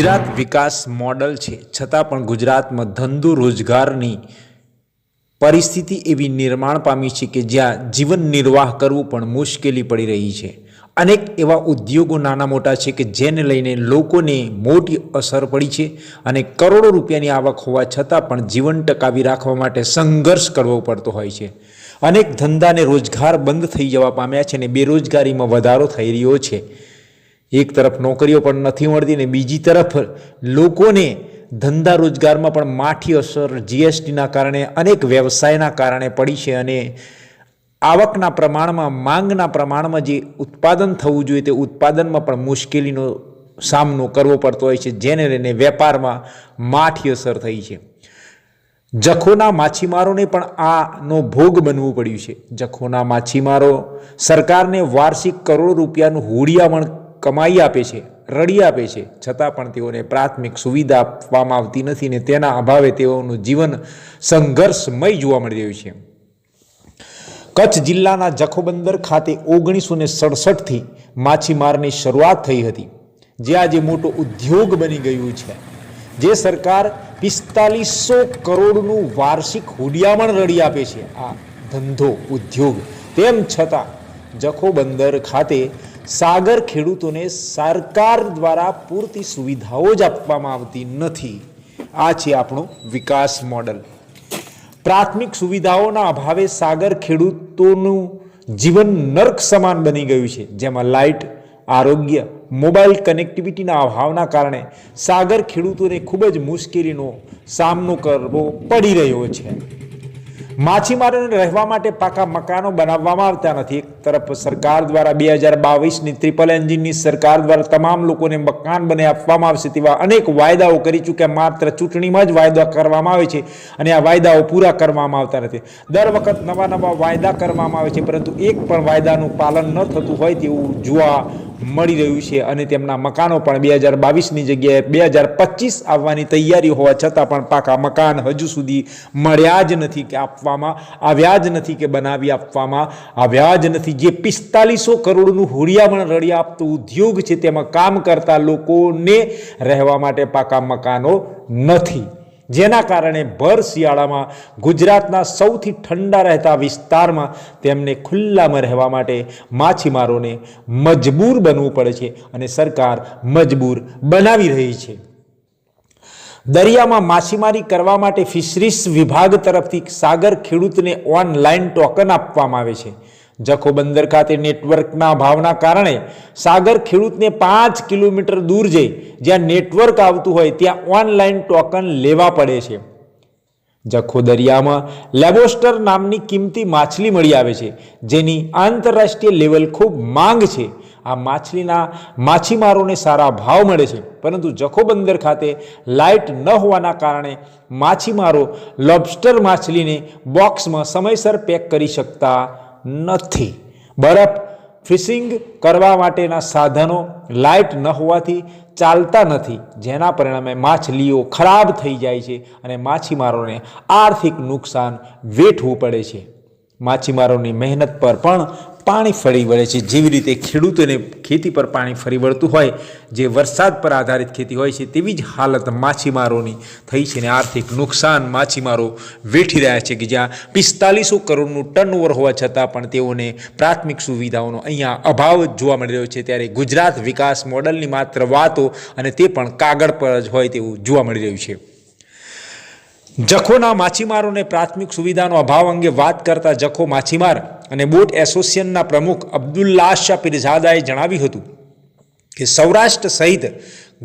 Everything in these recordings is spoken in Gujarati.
ગુજરાત વિકાસ મોડલ છે, છતાં પણ ગુજરાતમાં ધંધો રોજગારની પરિસ્થિતિ એવી નિર્માણ પામી છે કે જ્યાં જીવન નિર્વાહ કરવું પણ મુશ્કેલી પડી રહી છે। અનેક એવા ઉદ્યોગો નાના મોટા છે કે જેને લઈને લોકોને મોટી અસર પડી છે અને કરોડો રૂપિયાની આવક હોવા છતાં પણ જીવન ટકાવી રાખવા માટે સંઘર્ષ કરવો પડતો હોય છે। અનેક ધંધા અને રોજગાર બંધ થઈ જવા પામ્યા છે અને બેરોજગારીમાં વધારો થઈ રહ્યો છે। એક તરફ નોકરીઓ પણ નથી મળતી ને બીજી તરફ લોકોને ધંધા રોજગારમાં પણ માઠી અસર જીએસટીના કારણે અનેક વ્યવસાયના કારણે પડી છે અને આવકના પ્રમાણમાં માંગના પ્રમાણમાં જે ઉત્પાદન થવું જોઈએ તે ઉત્પાદનમાં પણ મુશ્કેલીનો સામનો કરવો પડતો હોય છે, જેને લઈને વેપારમાં માઠી અસર થઈ છે। જખોના માછીમારોને પણ આનો ભોગ બનવું પડ્યું છે। જખોના માછીમારો સરકારને વાર્ષિક કરોડો રૂપિયાનું હુડિયામણ કમાઈ આપે છે, રડી આપે છે, છતાં પણ તેઓને પ્રાથમિક સુવિધા આપવામાં આવતી નથી ને તેના અભાવે તેઓનું જીવન સંઘર્ષમય જોવા મળી રહ્યું છે। કચ્છ જિલ્લાના જખો બંદર ખાતે 1967થી માછીમારની શરૂઆત થઈ હતી, જે આજે મોટો ઉદ્યોગ બની ગયું છે, જે સરકાર 4500 કરોડનું વાર્ષિક હુડિયામણ રડી આપે છે। આ ધંધો ઉદ્યોગ તેમ છતાં જખો બંદર ખાતે સાગર ખેડૂતોને સરકાર દ્વારા પૂરતી સુવિધાઓ જ આપવામાં આવતી નથી। આ છે આપણું વિકાસ મોડલ। પ્રાથમિક સુવિધાઓના અભાવે સાગર ખેડૂતોનું જીવન નર્ક સમાન બની ગયું છે, જેમાં લાઇટ, આરોગ્ય, મોબાઈલ કનેક્ટિવિટીના અભાવના કારણે સાગર ખેડૂતોને ખૂબ જ મુશ્કેલીનો સામનો કરવો પડી રહ્યો છે। માછીમારોને રહેવા માટે પાકા મકાનો બનાવવામાં આવતા નથી। એક તરફ સરકાર દ્વારા 2022ની ટ્રિપલ એન્જિનની સરકાર દ્વારા તમામ લોકોને મકાન બને આપવામાં આવશે તેવા અનેક વાયદાઓ કરી ચૂક્યા, માત્ર ચૂંટણીમાં જ વાયદા કરવામાં આવે છે અને આ વાયદાઓ પૂરા કરવામાં આવતા નથી। દર વખત નવા નવા વાયદા કરવામાં આવે છે, પરંતુ એક પણ વાયદાનું પાલન ન થતું હોય તેવું જોવા મળી રહ્યું છે અને તેમના મકાનો પણ 2022ની જગ્યાએ 2025 આવવાની તૈયારી હોવા છતાં પણ પાકા મકાન હજુ સુધી મળ્યા જ નથી કે આપવામાં આવ્યા જ નથી કે બનાવી આપવામાં આવ્યા જ નથી। જે 4500 કરોડનું હુડિયામણ રડી આપતો ઉદ્યોગ છે તેમાં કામ કરતા લોકોને રહેવા માટે પાકા મકાનો નથી, જેના કારણે ભર શિયાળામાં ગુજરાતના સૌથી ઠંડા રહેતા વિસ્તારમાં તેમને ખુલ્લામાં રહેવા માટે માછીમારોને મજબૂર બનવું પડે છે અને સરકાર મજબૂર બનાવી રહી છે। દરિયામાં માછીમારી કરવા માટે ફિશરીઝ વિભાગ તરફથી સાગર ખેડૂતને ઓનલાઈન ટોકન આપવામાં આવે છે। જખો બંદર ખાતે નેટવર્કના અભાવના કારણે સાગર ખેડૂતને 5 કિલોમીટર દૂર જઈ જ્યાં નેટવર્ક આવતું હોય ત્યાં ઓનલાઈન ટોકન લેવા પડે છે। જખો દરિયામાં લેબોસ્ટર નામની કિંમતી માછલી મળી આવે છે, જેની આંતરરાષ્ટ્રીય લેવલ ખૂબ માંગ છે। આ માછલીના માછીમારોને સારા ભાવ મળે છે, પરંતુ જખો બંદર ખાતે લાઇટ ન હોવાના કારણે માછીમારો લોબસ્ટર માછલીને બોક્સમાં સમયસર પેક કરી શકતા નથી। બરફ ફિશિંગ કરવા માટેના સાધનો લાઇટ ન હોવાથી ચાલતા નથી, જેના પરિણામે માછલીઓ ખરાબ થઈ જાય છે અને માછીમારોને આર્થિક નુકસાન વેઠવું પડે છે। માછીમારોની મહેનત પર પણ પાણી ફરી વળે છે। જેવી રીતે ખેડૂતોને ખેતી પર પાણી ફરી વળતું હોય, જે વરસાદ પર આધારિત ખેતી હોય છે, તેવી જ હાલત માછીમારોની થઈ છે અને આર્થિક નુકસાન માછીમારો વેઠી રહ્યા છે કે જ્યાં 4500 કરોડનું ટર્નઓવર હોવા છતાં પણ તેઓને પ્રાથમિક સુવિધાઓનો અહીંયા અભાવ જોવા મળી રહ્યો છે। ત્યારે ગુજરાત વિકાસ મોડલની માત્ર વાતો અને તે પણ કાગળ પર જ હોય તેવું જોવા મળી રહ્યું છે। જખોના માછીમારોને પ્રાથમિક સુવિધાનો અભાવ અંગે વાત કરતા જખો માછીમાર અને બોટ એસોસિએશનના પ્રમુખ અબ્દુલ્લા શાહ પીરઝાદાએ જણાવ્યું હતું કે સૌરાષ્ટ્ર સહિત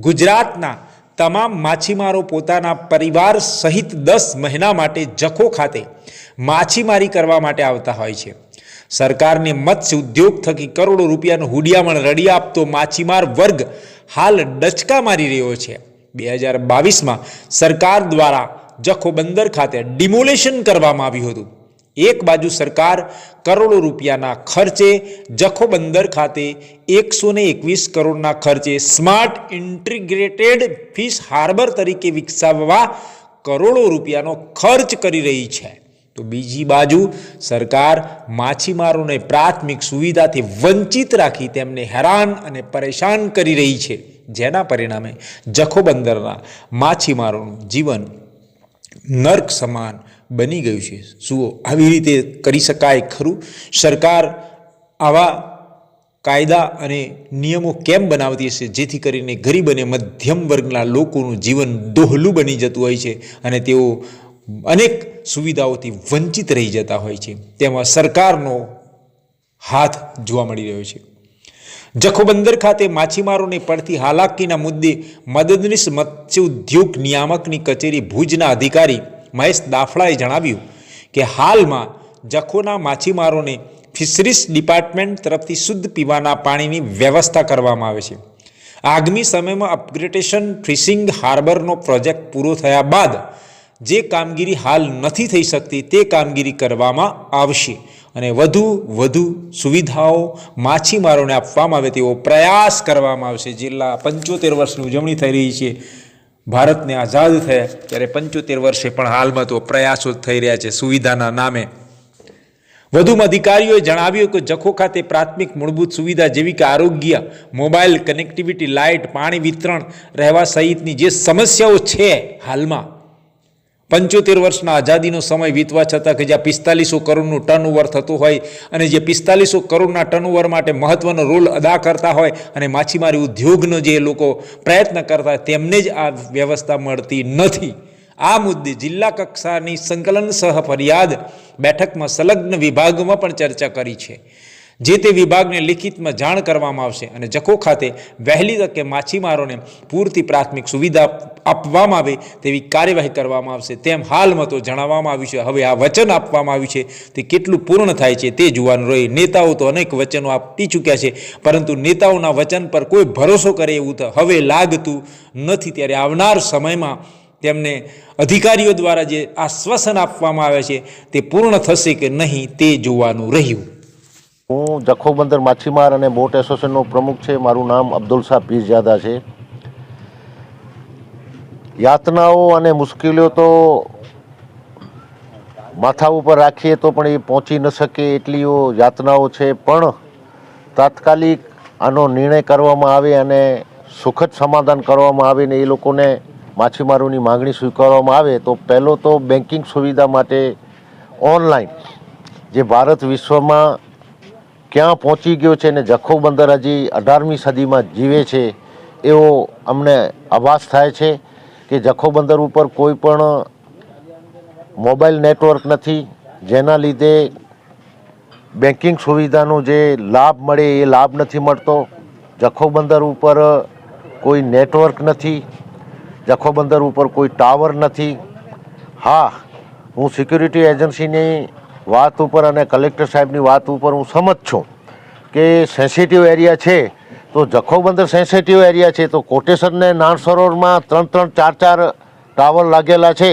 ગુજરાતના તમામ માછીમારો પોતાના પરિવાર સહિત 10 મહિના માટે જખો ખાતે માછીમારી કરવા માટે આવતા હોય છે। સરકારને મત્સ્ય ઉદ્યોગ થકી કરોડો રૂપિયાનું હુડિયામણ રડી આપતો માછીમાર વર્ગ હાલ ડચકા મારી રહ્યો છે। 2022માં સરકાર દ્વારા જખો બંદર ખાતે ડિમોલેશન કરવામાં આવ્યું હતું। એક બાજુ સરકાર કરોડો રૂપિયાના ખર્ચે જખો બંદર ખાતે 121 કરોડના ખર્ચે સ્માર્ટ ઇન્ટિગ્રેટેડ ફિશ હાર્બર તરીકે વિકસાવવા કરોડો રૂપિયાનો ખર્ચ કરી રહી છે, તો બીજી બાજુ સરકાર માછીમારોને પ્રાથમિક સુવિધાથી વંચિત રાખી તેમને હેરાન અને પરેશાન કરી રહી છે। જેના પરિણામે જખો બંદરના માછીમારોનું જીવન નર્ક સમાન બની ગયું છે। જુઓ, આવી રીતે કરી શકાય ખરું? સરકાર આવા કાયદા અને નિયમો કેમ બનાવતી હશે જેથી કરીને ગરીબ અને મધ્યમ વર્ગના લોકોનું જીવન દોહલું બની જતું હોય છે અને તેઓ અનેક સુવિધાઓથી વંચિત રહી જતા હોય છે? તેમાં સરકારનો હાથ જોવા મળી રહ્યો છે। જખો બંદર ખાતે માછીમારોને પડતી હાલાકીના મુદ્દે મદદનીશ મત્સ્ય ઉદ્યોગ નિયામકની કચેરી ભુજના અધિકારી મહેશ દાફડાએ જણાવ્યું કે હાલમાં જખોના માછીમારોને ફિશરીઝ ડિપાર્ટમેન્ટ તરફથી શુદ્ધ પીવાના પાણીની વ્યવસ્થા કરવામાં આવે છે। આગામી સમયમાં અપગ્રેડેશન ફિશિંગ હાર્બરનો પ્રોજેક્ટ પૂરો થયા બાદ જે કામગીરી હાલ નથી થઈ શકતી તે કામગીરી કરવામાં આવશે અને વધુ સુવિધાઓ માછીમારોને આપવામાં આવે તેવો પ્રયાસ કરવામાં આવશે। છેલ્લા 75 વર્ષની ઉજવણી થઈ રહી છે, ભારતને આઝાદ થયા ત્યારે 75 વર્ષે પણ હાલમાં તો પ્રયાસો થઈ રહ્યા છે સુવિધાના નામે। વધુમાં અધિકારીઓએ જણાવ્યું કે જખો ખાતે પ્રાથમિક મૂળભૂત સુવિધા જેવી કે આરોગ્ય, મોબાઈલ કનેક્ટિવિટી, લાઇટ, પાણી વિતરણ, રહેવા સહિતની જે સમસ્યાઓ છે હાલમાં 75 વર્ષના આઝાદીનો સમય વીતવા છતાં કે જ્યાં 4500 કરોડનું ટર્નઓવર થતું હોય અને જે 4500 કરોડના ટર્નઓવર માટે મહત્વનો રોલ અદા કરતા હોય અને માછીમારી ઉદ્યોગનો જે લોકો પ્રયત્ન કરતા હોય તેમને જ આ વ્યવસ્થા મળતી નથી। આ મુદ્દે જિલ્લા કક્ષાની સંકલન સહ ફરિયાદ બેઠકમાં સંલગ્ન વિભાગોમાં પણ ચર્ચા કરી છે। જે તે વિભાગને લિખિતમાં જાણ કરવામાં આવશે અને જખો ખાતે વહેલી તકે માછીમારોને પૂરતી પ્રાથમિક સુવિધા આપવામાં આવે તેવી કાર્યવાહી કરવામાં આવશે તેમ હાલમાં તો જણાવવામાં આવ્યું છે। હવે આ વચન આપવામાં આવ્યું છે તે કેટલું પૂર્ણ થાય છે તે જોવાનું રહે। નેતાઓ તો અનેક વચનો આપી ચૂક્યા છે પરંતુ નેતાઓના વચન પર કોઈ ભરોસો કરે એવું તો હવે લાગતું નથી। ત્યારે આવનાર સમયમાં તેમને અધિકારીઓ દ્વારા જે આશ્વાસન આપવામાં આવે છે તે પૂર્ણ થશે કે નહીં તે જોવાનું રહ્યું। હું જખો બંદર માછીમાર અને બોટ એસોસિએશનનો પ્રમુખ છે। મારું નામ અબ્દુલ શાહ પીરજાદા છે। યાતનાઓ અને મુશ્કેલીઓ તો માથા ઉપર રાખીએ તો પણ એ પહોંચી ન શકે એટલીઓ યાતનાઓ છે, પણ તાત્કાલિક આનો નિર્ણય કરવામાં આવે અને સુખદ સમાધાન કરવામાં આવે ને એ લોકોને માછીમારોની માગણી સ્વીકારવામાં આવે તો પહેલો તો બેન્કિંગ સુવિધા માટે ઓનલાઈન જે ભારત વિશ્વમાં ક્યાં પહોંચી ગયો છે ને જખો બંદર હજી 18મી સદીમાં જીવે છે એવો અમને આભાસ થાય છે કે જખો બંદર ઉપર કોઈ પણ મોબાઈલ નેટવર્ક નથી, જેના લીધે બેન્કિંગ સુવિધાનો જે લાભ મળે એ લાભ નથી મળતો। જખો બંદર ઉપર કોઈ નેટવર્ક નથી, જખો બંદર ઉપર કોઈ ટાવર નથી। હા, હું સિક્યુરિટી એજન્સીની વાત ઉપર અને કલેક્ટર સાહેબની વાત ઉપર હું સમજ છું કે સેન્સિટિવ એરિયા છે તો જખો બંદર સેન્સિટિવ એરિયા છે તો કોટેશ્વર ને નાણ સરોવરમાં 3-3, 4-4 ટાવર લાગેલા છે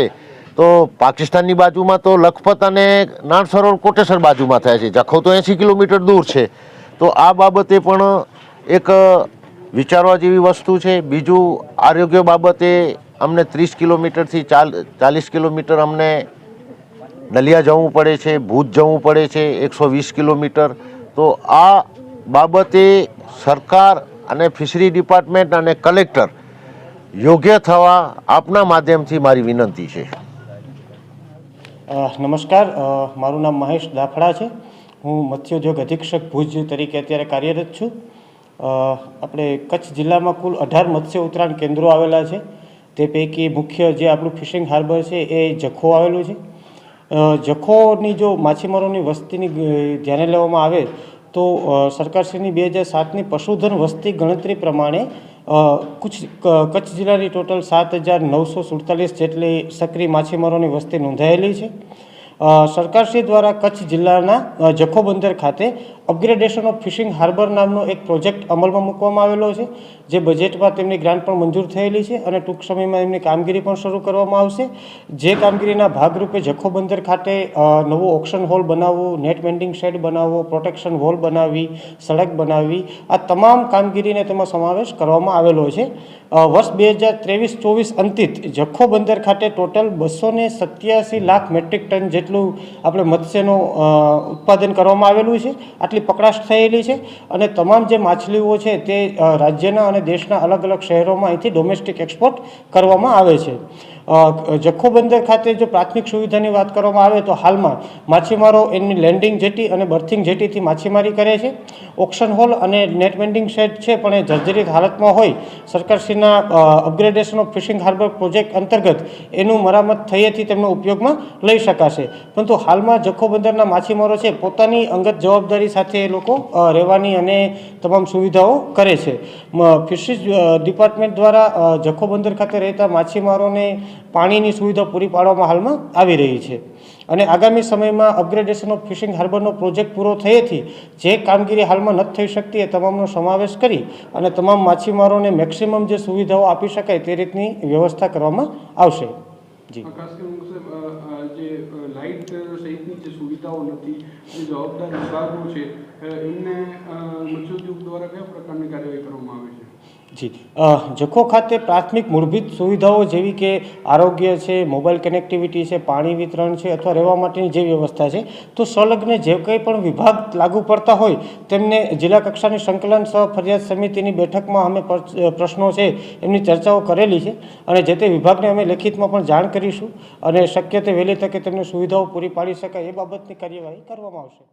તો પાકિસ્તાનની બાજુમાં તો લખપત અને નાણ સરોવર કોટેશ્વર બાજુમાં થાય છે, જખો તો 80 કિલોમીટર દૂર છે। તો આ બાબતે પણ એક વિચારવા જેવી વસ્તુ છે। બીજું, આરોગ્ય બાબતે અમને 30 કિલોમીટરથી 40 કિલોમીટર અમને નલિયા જવું પડે છે, ભુજ જવું પડે છે 120 કિલોમીટર। તો આ બાબતે સરકાર અને ફિશરી ડિપાર્ટમેન્ટ અને કલેક્ટર યોગ્ય થવા આપના માધ્યમથી મારી વિનંતી છે। નમસ્કાર, મારું નામ મહેશ દાફડા છે। હું મત્સ્યોદ્યોગ અધિક્ષક ભુજ તરીકે અત્યારે કાર્યરત છું। આપણે કચ્છ જિલ્લામાં કુલ 18 મત્સ્ય ઉતરાણ કેન્દ્રો આવેલા છે। તે પૈકી મુખ્ય જે આપણું ફિશિંગ હાર્બર છે એ જખો આવેલું છે। જખોની જો માછીમારોની વસ્તીની ધ્યાને લેવામાં આવે તો સરકારશ્રીની 2007ની પશુધન વસ્તી ગણતરી પ્રમાણે કચ્છ જિલ્લાની ટોટલ 7,947 જેટલી સક્રિય માછીમારોની વસ્તી નોંધાયેલી છે। સરકારશ્રી દ્વારા કચ્છ જિલ્લાના જખો બંદર ખાતે અપગ્રેડેશન ઓફ ફિશિંગ હાર્બર નામનો એક પ્રોજેક્ટ અમલમાં મૂકવામાં આવેલો છે, જે બજેટમાં તેમની ગ્રાન્ટ પણ મંજૂર થયેલી છે અને ટૂંક સમયમાં એમની કામગીરી પણ શરૂ કરવામાં આવશે। જે કામગીરીના ભાગરૂપે જખો બંદર ખાતે નવો ઓક્શન હોલ બનાવવો, નેટ વેન્ડિંગ શેડ બનાવવો, પ્રોટેક્શન વોલ બનાવવી, સડક બનાવવી, આ તમામ કામગીરીને તેમાં સમાવેશ કરવામાં આવેલો છે। વર્ષ 2023-24 અંતિત જખો બંદર ખાતે ટોટલ 287 લાખ મેટ્રિક ટન જેટલું આપણે મત્સ્યનું ઉત્પાદન કરવામાં આવેલું છે। આટલી આટલી પકડાશ થયેલી છે અને તમામ જે માછલીઓ છે તે રાજ્યના અને દેશના અલગ અલગ શહેરોમાં અહીંથી ડોમેસ્ટિક એક્સપોર્ટ કરવામાં આવે છે. જખૌ બંદર ખાતે જો પ્રાથમિક સુવિધાની વાત કરવામાં આવે તો હાલમાં માછીમારો એમની લેન્ડિંગ જેટી અને બર્થિંગ જેટીથી માછીમારી કરે છે. ઓક્શન હોલ અને નેટ વેન્ડિંગ શેડ છે પણ એ જર્જરિત હાલતમાં હોય. સરકારશ્રીના upgradation of fishing harbour project અંતર્ગત એનું મરામત થયેથી તેમનો ઉપયોગમાં લઈ શકાશે. પરંતુ હાલમાં જખૌ બંદરના માછીમારો છે પોતાની અંગત જવાબદારી સાથે એ લોકો રહેવાની અને તમામ સુવિધાઓ કરે છે. ફિશરીઝ ડિપાર્ટમેન્ટ દ્વારા જખૌ બંદર ખાતે રહેતા માછીમારોને પાણીની સુવિધા પૂરી પાડવામાં હાલમાં આવી રહી છે અને આગામી સમયમાં અપગ્રેડેશન ઓફ ફિશિંગ હાર્બરનો પ્રોજેક્ટ પૂરો થયેથી જે કામગીરી હાલમાં નથી થઈ શકતી એ તમામનો સમાવેશ કરી અને તમામ માછીમારોને મેક્સિમમ જે સુવિધાઓ આપી શકાય તે રીતની વ્યવસ્થા કરવામાં આવશે. જી, ખાસ કરીને જે લાઇટ સહિતની જે સુવિધાઓ નથી, જે જવાબદાર વિભાગો છે એમને મત્સ્યોદ્યોગ દ્વારા કયા પ્રકારની કાર્યવાહી કરવામાં આવે છે? જી, જખૌ ખાતે પ્રાથમિક મૂળભૂત સુવિધાઓ જેવી કે આરોગ્ય છે, મોબાઈલ કનેક્ટિવિટી છે, પાણી વિતરણ છે અથવા રહેવા માટેની જે વ્યવસ્થા છે તો સંલગ્ન જે કંઈ પણ વિભાગ લાગુ પડતા હોય તેમને જિલ્લા કક્ષાની સંકલન સહ ફરિયાદ સમિતિની બેઠકમાં અમે પ્રશ્નો છે એમની ચર્ચાઓ કરેલી છે અને જે તે વિભાગને અમે લેખિતમાં પણ જાણ કરીશું અને શક્ય તે વહેલી તકે તેમને સુવિધાઓ પૂરી પાડી શકાય એ બાબતની કાર્યવાહી કરવામાં આવશે.